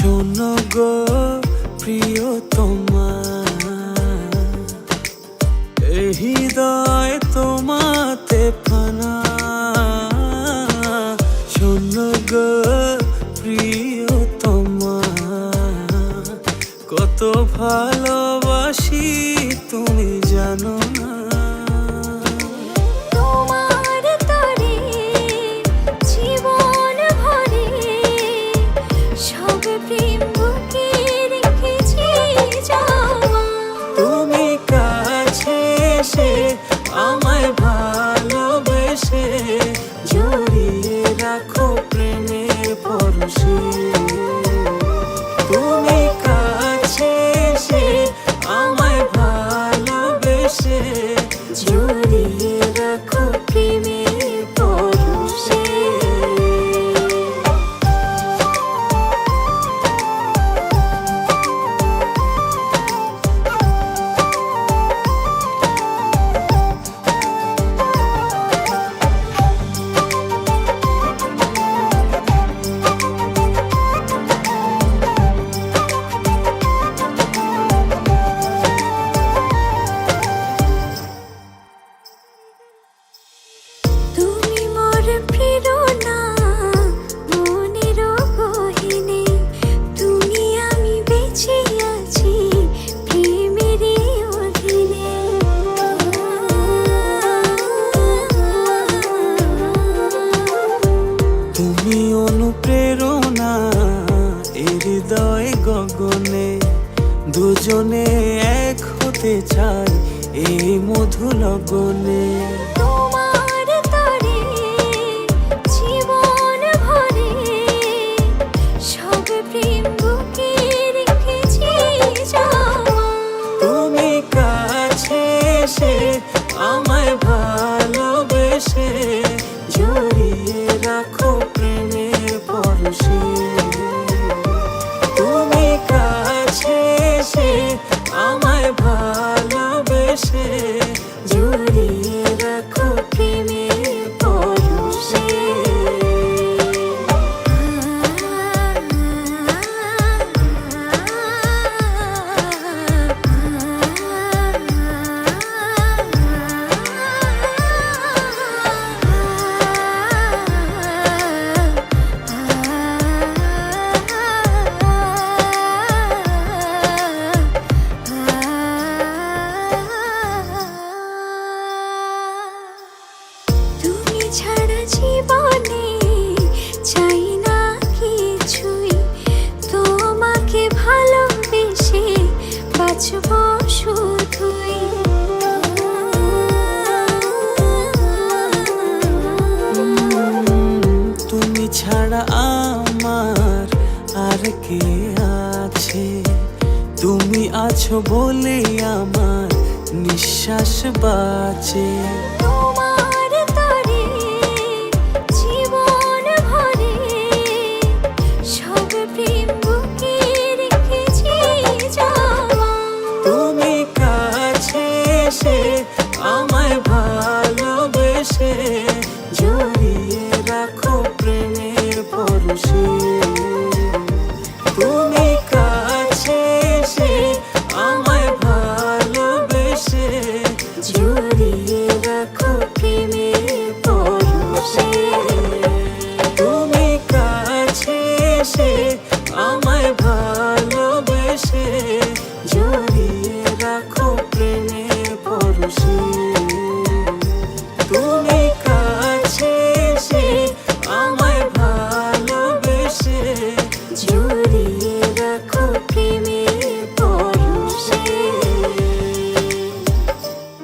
শোনো গো প্রিয়তমা, এই হৃদয় তোমাতে ফানা। শোনো গো প্রিয়তমা, কত ভালোবাসি তুমি জানো না। তুমি কাছে এসে আমায় ভালোবেসে জড়িয়ে রাখো প্রেমের পরশে। তুমি কাছে এসে আমায় ভালোবেসে জড়িয়ে রাখো প্রেমের পরশে। তুমি অনুপ্রেরণা হৃদয় গগনে, দুজনে এক হতে চাই এই মধু লগনে। তুমি কাছে এসে আমায় ভালোবেসে জড়িয়ে রাখো প্রেমের পরশে। তুমি কাছে এসে আমায় ভালোবেসে জড়িয়ে রাখো প্রেমের পরশে। ছাড়া জীবনে চাই না কিছুই, তোমাকে ভালোবেসে বাঁচব শুধুই। তুমি ছাড়া আমার আর কে আছে, তুমি আছো বলে আমার নিঃশ্বাস বাঁচে।